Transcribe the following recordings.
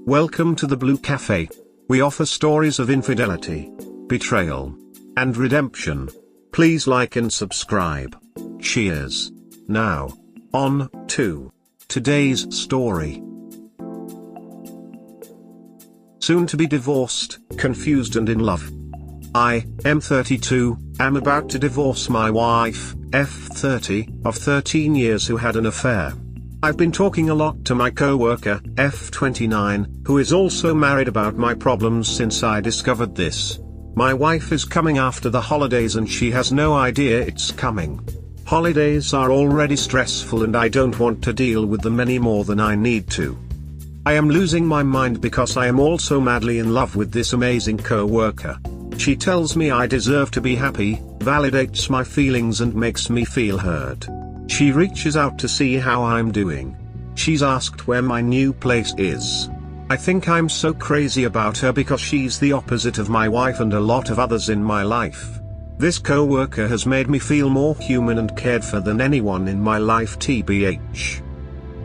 Welcome to the Blue Cafe. We offer stories of infidelity, betrayal, and redemption. Please like and subscribe. Cheers. Now, on to today's story. Soon to be divorced, confused and in love. I am 32, am about to divorce my wife, F30, of 13 years who had an affair. I've been talking a lot to my coworker, F29, who is also married about my problems since I discovered this. My wife is coming after the holidays and she has no idea it's coming. Holidays are already stressful and I don't want to deal with them any more than I need to. I am losing my mind because I am also madly in love with this amazing coworker. She tells me I deserve to be happy, validates my feelings and makes me feel heard. She reaches out to see how I'm doing. She's asked where my new place is. I think I'm so crazy about her because she's the opposite of my wife and a lot of others in my life. This coworker has made me feel more human and cared for than anyone in my life, TBH.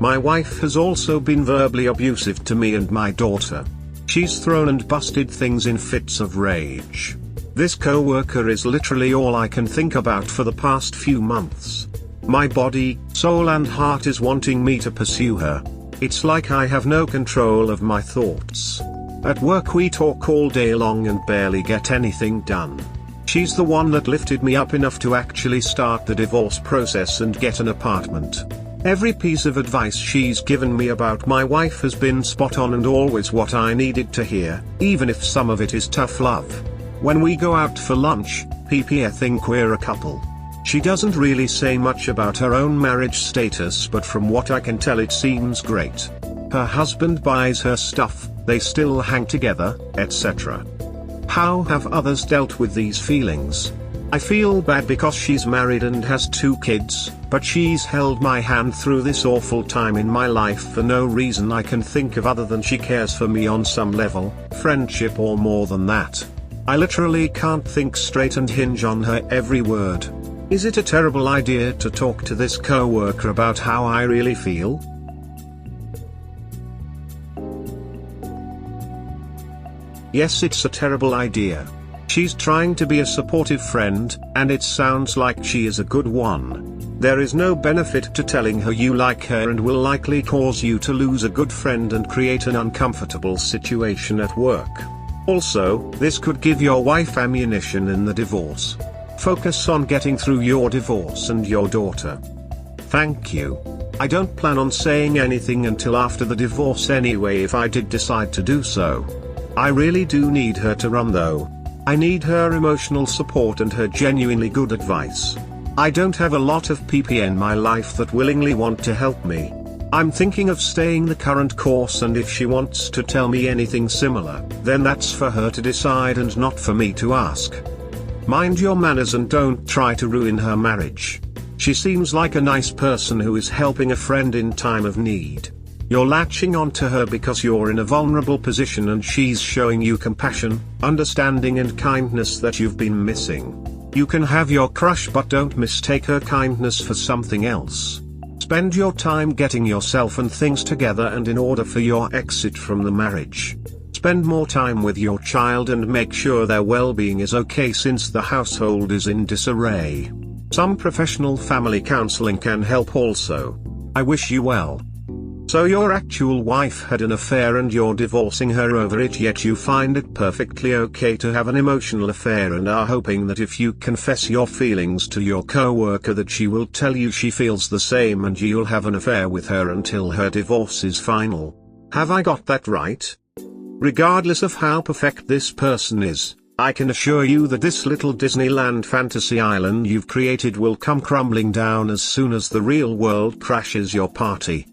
My wife has also been verbally abusive to me and my daughter. She's thrown and busted things in fits of rage. This coworker is literally all I can think about for the past few months. My body, soul and heart is wanting me to pursue her. It's like I have no control of my thoughts. At work we talk all day long and barely get anything done. She's the one that lifted me up enough to actually start the divorce process and get an apartment. Every piece of advice she's given me about my wife has been spot on and always what I needed to hear, even if some of it is tough love. When we go out for lunch, I think we're a couple. She doesn't really say much about her own marriage status, but from what I can tell it seems great. Her husband buys her stuff, they still hang together, etc. How have others dealt with these feelings? I feel bad because she's married and has 2 kids, but she's held my hand through this awful time in my life for no reason I can think of other than she cares for me on some level, friendship or more than that. I literally can't think straight and hinge on her every word. Is it a terrible idea to talk to this coworker about how I really feel? Yes, it's a terrible idea. She's trying to be a supportive friend, and it sounds like she is a good one. There is no benefit to telling her you like her and will likely cause you to lose a good friend and create an uncomfortable situation at work. Also, this could give your wife ammunition in the divorce. Focus on getting through your divorce and your daughter. Thank you. I don't plan on saying anything until after the divorce anyway if I did decide to do so. I really do need her to run though. I need her emotional support and her genuinely good advice. I don't have a lot of people in my life that willingly want to help me. I'm thinking of staying the current course, and if she wants to tell me anything similar, then that's for her to decide and not for me to ask. Mind your manners and don't try to ruin her marriage. She seems like a nice person who is helping a friend in time of need. You're latching onto her because you're in a vulnerable position and she's showing you compassion, understanding and kindness that you've been missing. You can have your crush, but don't mistake her kindness for something else. Spend your time getting yourself and things together, and in order for your exit from the marriage, spend more time with your child and make sure their well-being is okay since the household is in disarray. Some professional family counseling can help also. I wish you well. So your actual wife had an affair and you're divorcing her over it, yet you find it perfectly okay to have an emotional affair and are hoping that if you confess your feelings to your coworker that she will tell you she feels the same and you'll have an affair with her until her divorce is final. Have I got that right? Regardless of how perfect this person is, I can assure you that this little Disneyland fantasy island you've created will come crumbling down as soon as the real world crashes your party.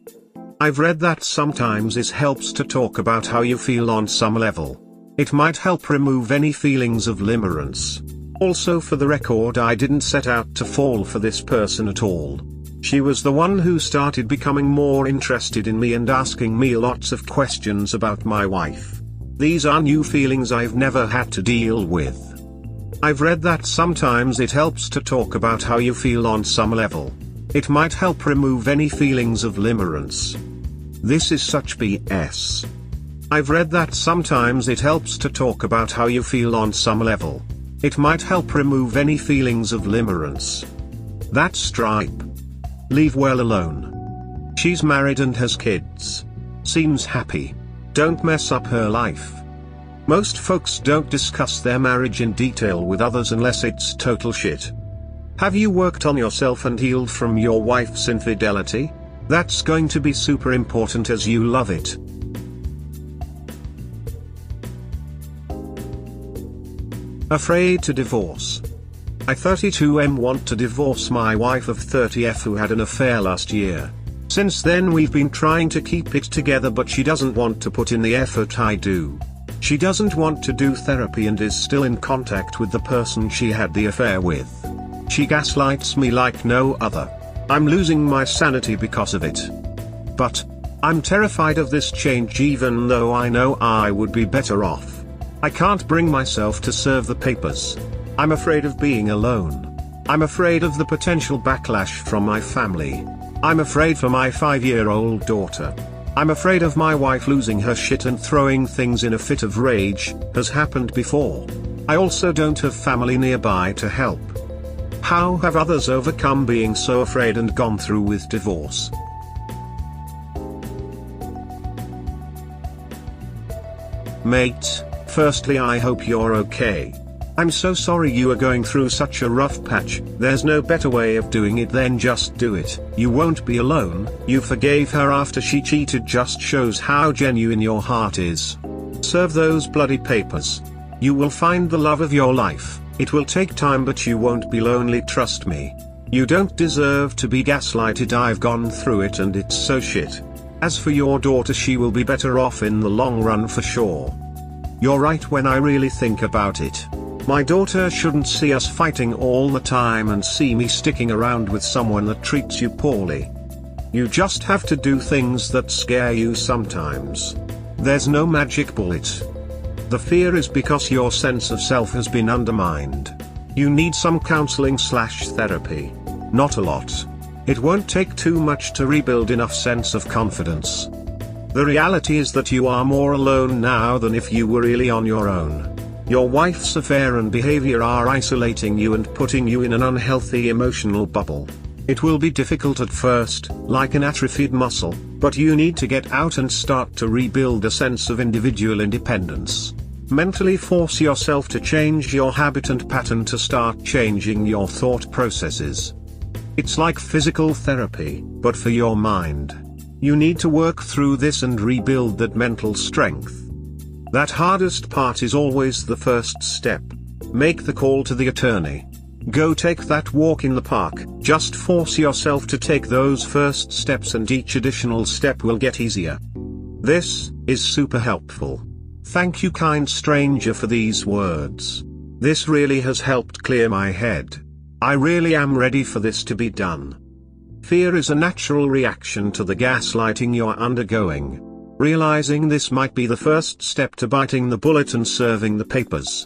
I've read that sometimes it helps to talk about how you feel on some level. It might help remove any feelings of limerence. Also, for the record, I didn't set out to fall for this person at all. She was the one who started becoming more interested in me and asking me lots of questions about my wife. These are new feelings I've never had to deal with. I've read that sometimes it helps to talk about how you feel on some level. It might help remove any feelings of limerence. This is such BS. I've read that sometimes it helps to talk about how you feel on some level. It might help remove any feelings of limerence. That's stripe. Leave well alone. She's married and has kids. Seems happy. Don't mess up her life. Most folks don't discuss their marriage in detail with others unless it's total shit. Have you worked on yourself and healed from your wife's infidelity? That's going to be super important as you love it. Afraid to divorce. I 32M want to divorce my wife of 30F who had an affair last year. Since then we've been trying to keep it together, but she doesn't want to put in the effort I do. She doesn't want to do therapy and is still in contact with the person she had the affair with. She gaslights me like no other. I'm losing my sanity because of it. But I'm terrified of this change even though I know I would be better off. I can't bring myself to serve the papers. I'm afraid of being alone. I'm afraid of the potential backlash from my family. I'm afraid for my 5-year-old daughter. I'm afraid of my wife losing her shit and throwing things in a fit of rage, has happened before. I also don't have family nearby to help. How have others overcome being so afraid and gone through with divorce? Mate, firstly I hope you're okay. I'm so sorry you are going through such a rough patch. There's no better way of doing it than just do it. You won't be alone. You forgave her after she cheated, just shows how genuine your heart is. Serve those bloody papers. You will find the love of your life. It will take time, but you won't be lonely, trust me. You don't deserve to be gaslighted. I've gone through it and it's so shit. As for your daughter, she will be better off in the long run for sure. You're right when I really think about it. My daughter shouldn't see us fighting all the time and see me sticking around with someone that treats you poorly. You just have to do things that scare you sometimes. There's no magic bullet. The fear is because your sense of self has been undermined. You need some counseling/therapy. Not a lot. It won't take too much to rebuild enough sense of confidence. The reality is that you are more alone now than if you were really on your own. Your wife's affair and behavior are isolating you and putting you in an unhealthy emotional bubble. It will be difficult at first, like an atrophied muscle, but you need to get out and start to rebuild a sense of individual independence. Mentally force yourself to change your habit and pattern to start changing your thought processes. It's like physical therapy, but for your mind. You need to work through this and rebuild that mental strength. That hardest part is always the first step. Make the call to the attorney. Go take that walk in the park. Just force yourself to take those first steps and each additional step will get easier. This is super helpful. Thank you, kind stranger, for these words. This really has helped clear my head. I really am ready for this to be done. Fear is a natural reaction to the gaslighting you're undergoing. Realizing this might be the first step to biting the bullet and serving the papers.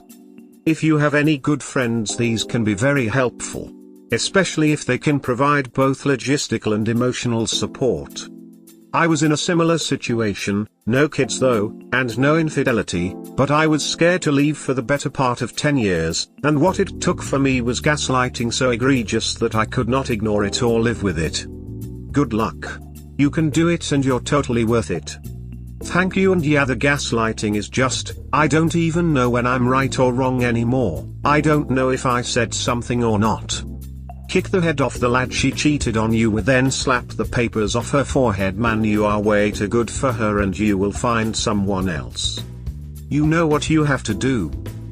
If you have any good friends, these can be very helpful, especially if they can provide both logistical and emotional support. I was in a similar situation, no kids though, and no infidelity, but I was scared to leave for the better part of 10 years, and what it took for me was gaslighting so egregious that I could not ignore it or live with it. Good luck. You can do it and you're totally worth it. Thank you. And yeah, the gaslighting is just, I don't even know when I'm right or wrong anymore. I don't know if I said something or not. Kick the head off the lad she cheated on you with, then slap the papers off her forehead. Man, you are way too good for her and you will find someone else. You know what you have to do.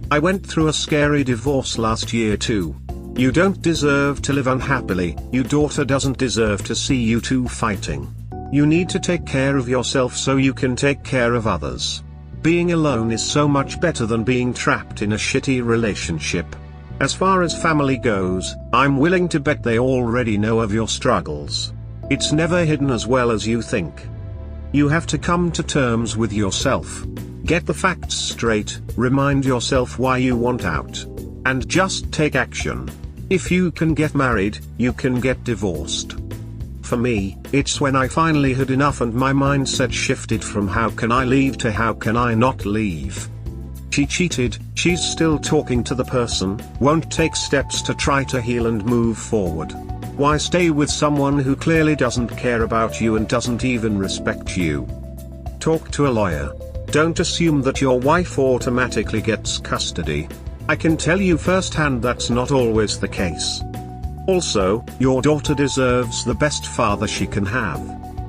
I went through a scary divorce last year too. You don't deserve to live unhappily. Your daughter doesn't deserve to see you two fighting. You need to take care of yourself so you can take care of others. Being alone is so much better than being trapped in a shitty relationship. As far as family goes, I'm willing to bet they already know of your struggles. It's never hidden as well as you think. You have to come to terms with yourself. Get the facts straight, remind yourself why you want out. And just take action. If you can get married, you can get divorced. For me, it's when I finally had enough and my mindset shifted from how can I leave to how can I not leave. She cheated, she's still talking to the person, won't take steps to try to heal and move forward. Why stay with someone who clearly doesn't care about you and doesn't even respect you? Talk to a lawyer. Don't assume that your wife automatically gets custody. I can tell you firsthand that's not always the case. Also, your daughter deserves the best father she can have.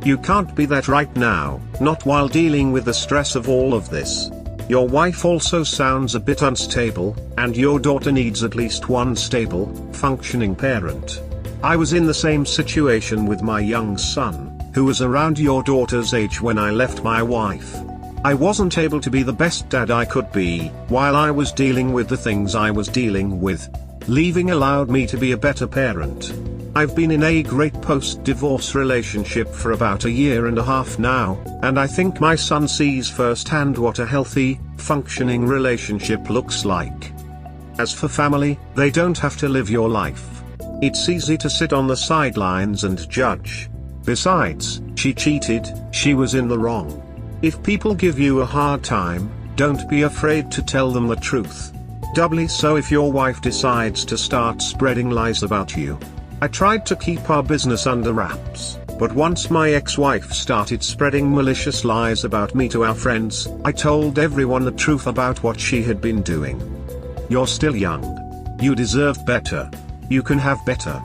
You can't be that right now, not while dealing with the stress of all of this. Your wife also sounds a bit unstable, and your daughter needs at least one stable, functioning parent. I was in the same situation with my young son, who was around your daughter's age when I left my wife. I wasn't able to be the best dad I could be, while I was dealing with the things I was dealing with. Leaving allowed me to be a better parent. I've been in a great post-divorce relationship for about a year and a half now, and I think my son sees firsthand what a healthy, functioning relationship looks like. As for family, they don't have to live your life. It's easy to sit on the sidelines and judge. Besides, she cheated, she was in the wrong. If people give you a hard time, don't be afraid to tell them the truth. Doubly so if your wife decides to start spreading lies about you. I tried to keep our business under wraps, but once my ex-wife started spreading malicious lies about me to our friends, I told everyone the truth about what she had been doing. You're still young. You deserve better. You can have better.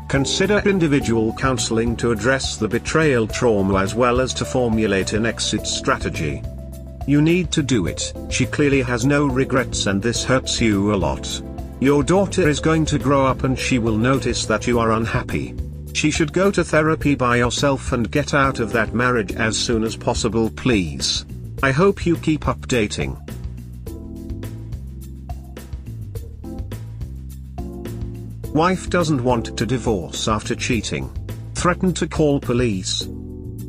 Consider individual counseling to address the betrayal trauma as well as to formulate an exit strategy. You need to do it. She clearly has no regrets and this hurts you a lot. Your daughter is going to grow up and she will notice that you are unhappy. She should go to therapy by yourself and get out of that marriage as soon as possible, please. I hope you keep updating. Wife doesn't want to divorce after cheating. Threatened to call police.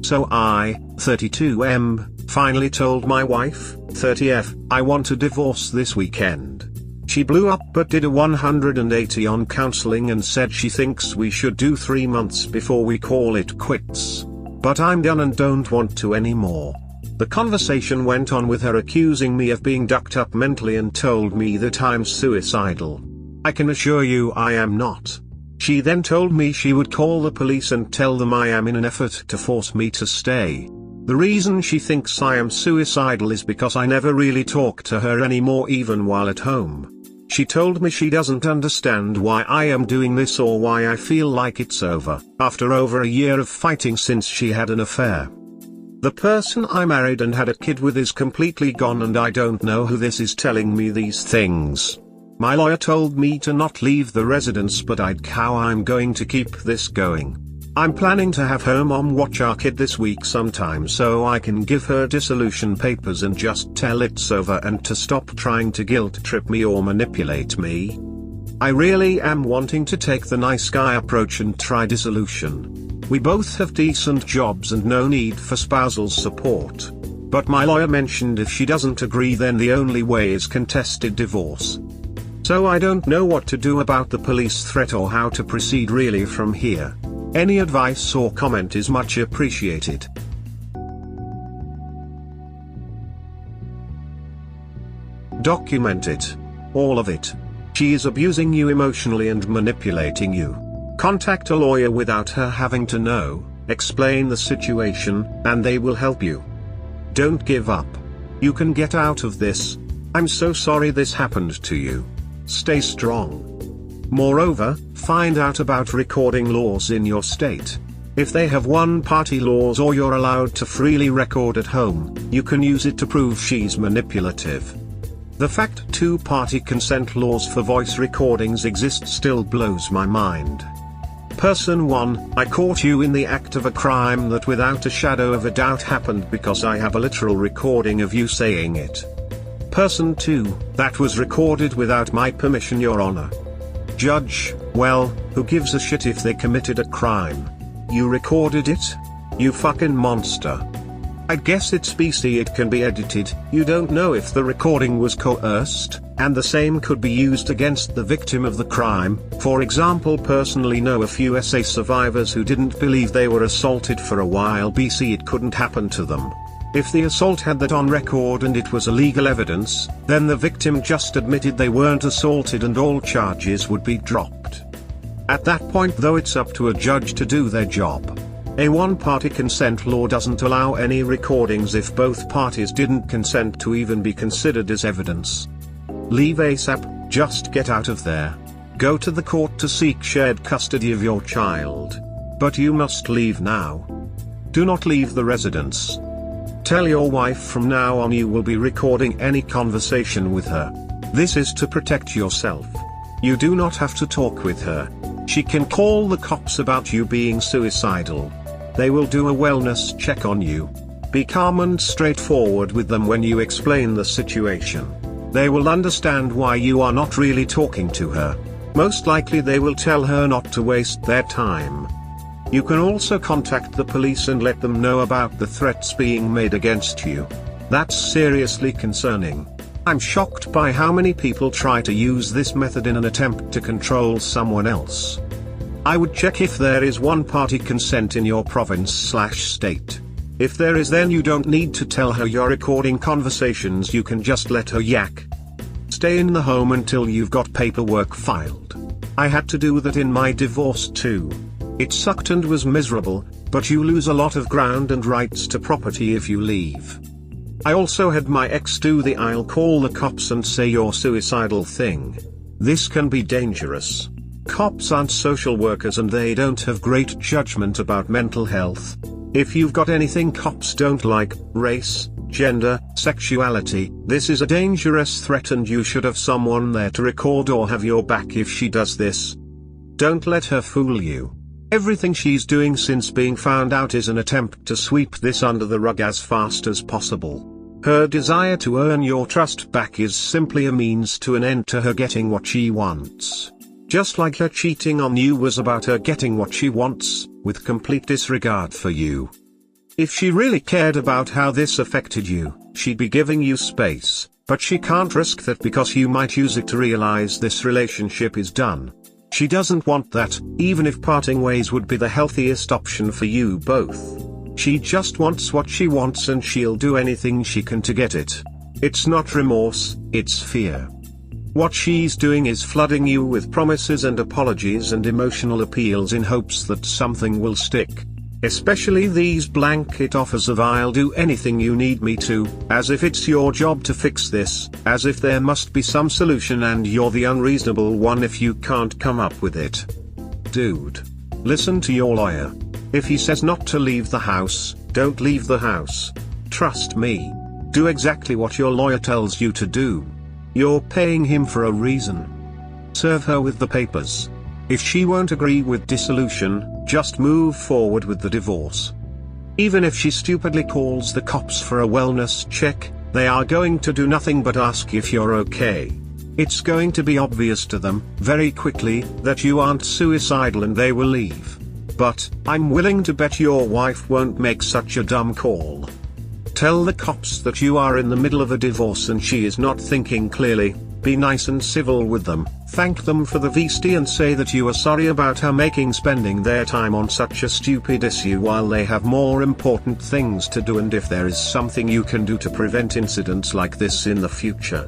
So I, 32M, finally told my wife, 30F, I want a divorce this weekend. She blew up but did a 180 on counseling and said she thinks we should do 3 months before we call it quits. But I'm done and don't want to anymore. The conversation went on with her accusing me of being ducked up mentally and told me that I'm suicidal. I can assure you I am not. She then told me she would call the police and tell them I am in an effort to force me to stay. The reason she thinks I am suicidal is because I never really talk to her anymore even while at home. She told me she doesn't understand why I am doing this or why I feel like it's over, after over a year of fighting since she had an affair. The person I married and had a kid with is completely gone and I don't know who this is telling me these things. My lawyer told me to not leave the residence but how I'm going to keep this going. I'm planning to have her mom watch our kid this week sometime so I can give her dissolution papers and just tell it's over and to stop trying to guilt trip me or manipulate me. I really am wanting to take the nice guy approach and try dissolution. We both have decent jobs and no need for spousal support. But my lawyer mentioned if she doesn't agree then the only way is contested divorce. So I don't know what to do about the police threat or how to proceed really from here. Any advice or comment is much appreciated. Document it. All of it. She is abusing you emotionally and manipulating you. Contact a lawyer without her having to know, explain the situation, and they will help you. Don't give up. You can get out of this. I'm so sorry this happened to you. Stay strong. Moreover, find out about recording laws in your state. If they have one-party laws or you're allowed to freely record at home, you can use it to prove she's manipulative. The fact two-party consent laws for voice recordings exist still blows my mind. Person 1, I caught you in the act of a crime that without a shadow of a doubt happened because I have a literal recording of you saying it. Person 2, that was recorded without my permission, Your Honor. Judge, well, who gives a shit if they committed a crime? You recorded it? You fucking monster. I guess it's BC, it can be edited. You don't know if the recording was coerced, and the same could be used against the victim of the crime. For example, personally know a few SA survivors who didn't believe they were assaulted for a while. BC, it couldn't happen to them. If the assault had that on record and it was illegal evidence, then the victim just admitted they weren't assaulted and all charges would be dropped. At that point though, it's up to a judge to do their job. A one-party consent law doesn't allow any recordings if both parties didn't consent to even be considered as evidence. Leave ASAP, just get out of there. Go to the court to seek shared custody of your child. But you must leave now. Do not leave the residence. Tell your wife from now on you will be recording any conversation with her. This is to protect yourself. You do not have to talk with her. She can call the cops about you being suicidal. They will do a wellness check on you. Be calm and straightforward with them when you explain the situation. They will understand why you are not really talking to her. Most likely they will tell her not to waste their time. You can also contact the police and let them know about the threats being made against you. That's seriously concerning. I'm shocked by how many people try to use this method in an attempt to control someone else. I would check if there is one-party consent in your province/state. If there is, then you don't need to tell her you're recording conversations, you can just let her yak. Stay in the home until you've got paperwork filed. I had to do that in my divorce too. It sucked and was miserable, but you lose a lot of ground and rights to property if you leave. I also had my ex do the "I'll call the cops and say you're suicidal" thing. This can be dangerous. Cops aren't social workers and they don't have great judgment about mental health. If you've got anything cops don't like, race, gender, sexuality, this is a dangerous threat and you should have someone there to record or have your back if she does this. Don't let her fool you. Everything she's doing since being found out is an attempt to sweep this under the rug as fast as possible. Her desire to earn your trust back is simply a means to an end to her getting what she wants. Just like her cheating on you was about her getting what she wants, with complete disregard for you. If she really cared about how this affected you, she'd be giving you space, but she can't risk that because you might use it to realize this relationship is done. She doesn't want that, even if parting ways would be the healthiest option for you both. She just wants what she wants and she'll do anything she can to get it. It's not remorse, it's fear. What she's doing is flooding you with promises and apologies and emotional appeals in hopes that something will stick. Especially these blanket offers of "I'll do anything you need me to," as if it's your job to fix this, as if there must be some solution and you're the unreasonable one if you can't come up with it. Dude. Listen to your lawyer. If he says not to leave the house, don't leave the house. Trust me. Do exactly what your lawyer tells you to do. You're paying him for a reason. Serve her with the papers. If she won't agree with dissolution, just move forward with the divorce. Even if she stupidly calls the cops for a wellness check, they are going to do nothing but ask if you're okay. It's going to be obvious to them, very quickly, that you aren't suicidal and they will leave. But, I'm willing to bet your wife won't make such a dumb call. Tell the cops that you are in the middle of a divorce and she is not thinking clearly. Be nice and civil with them, thank them for the VST and say that you are sorry about her spending their time on such a stupid issue while they have more important things to do, and if there is something you can do to prevent incidents like this in the future.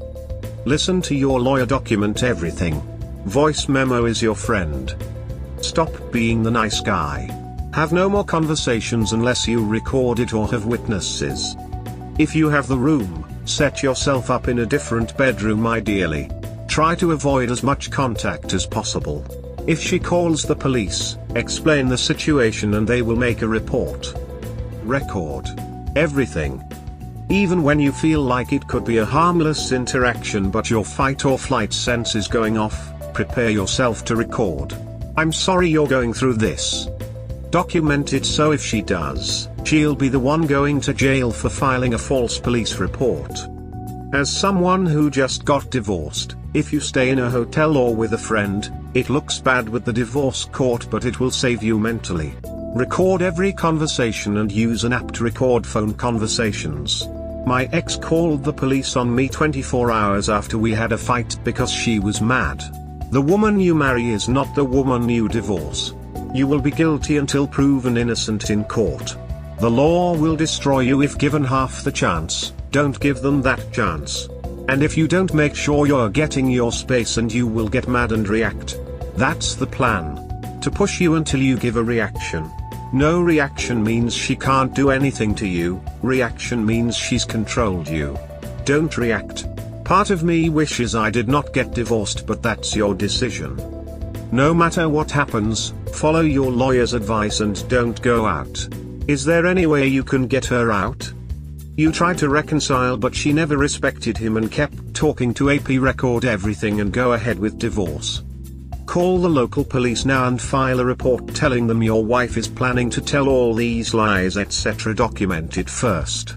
Listen to your lawyer, document everything. Voice memo is your friend. Stop being the nice guy. Have no more conversations unless you record it or have witnesses. If you have the room, set yourself up in a different bedroom ideally. Try to avoid as much contact as possible. If she calls the police, explain the situation and they will make a report. Record everything. Even when you feel like it could be a harmless interaction but your fight or flight sense is going off, prepare yourself to record. I'm sorry you're going through this. Document it so if she does, she'll be the one going to jail for filing a false police report. As someone who just got divorced, if you stay in a hotel or with a friend, it looks bad with the divorce court but it will save you mentally. Record every conversation and use an app to record phone conversations. My ex called the police on me 24 hours after we had a fight because she was mad. The woman you marry is not the woman you divorce. You will be guilty until proven innocent in court. The law will destroy you if given half the chance. Don't give them that chance. And if you don't, make sure you're getting your space and you will get mad and react. That's the plan. To push you until you give a reaction. No reaction means she can't do anything to you, reaction means she's controlled you. Don't react. Part of me wishes I did not get divorced, but that's your decision. No matter what happens, follow your lawyer's advice and don't go out. Is there any way you can get her out? You tried to reconcile, but she never respected him and kept talking to AP, record everything and go ahead with divorce. Call the local police now and file a report telling them your wife is planning to tell all these lies, etc. Document it first.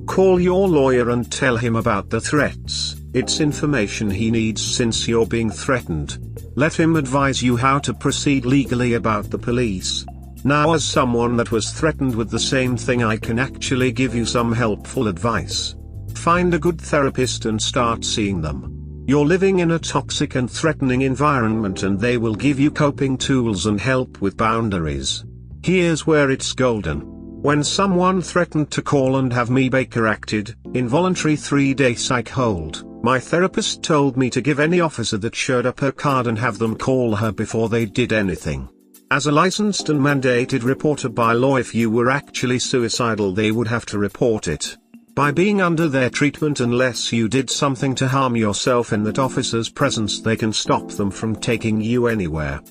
Call your lawyer and tell him about the threats. It's information he needs since you're being threatened. Let him advise you how to proceed legally about the police. Now, as someone that was threatened with the same thing, I can actually give you some helpful advice. Find a good therapist and start seeing them. You're living in a toxic and threatening environment and they will give you coping tools and help with boundaries. Here's where it's golden. When someone threatened to call and have me Baker acted, involuntary 3-day psych hold, my therapist told me to give any officer that showed up her card and have them call her before they did anything. As a licensed and mandated reporter by law, if you were actually suicidal, they would have to report it. By being under their treatment, unless you did something to harm yourself in that officer's presence, they can stop them from taking you anywhere.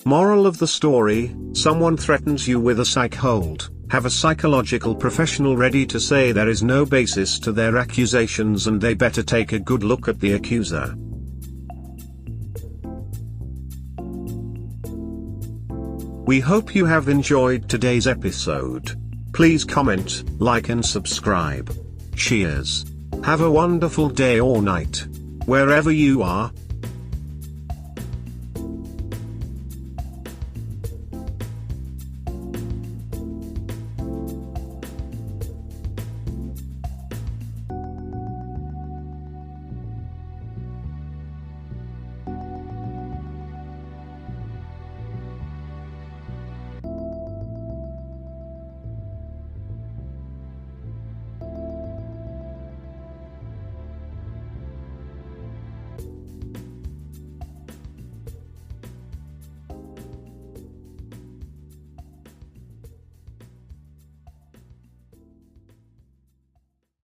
Moral of the story: someone threatens you with a psych hold, have a psychological professional ready to say there is no basis to their accusations and they better take a good look at the accuser. We hope you have enjoyed today's episode. Please comment, like and subscribe. Cheers. Have a wonderful day or night, wherever you are.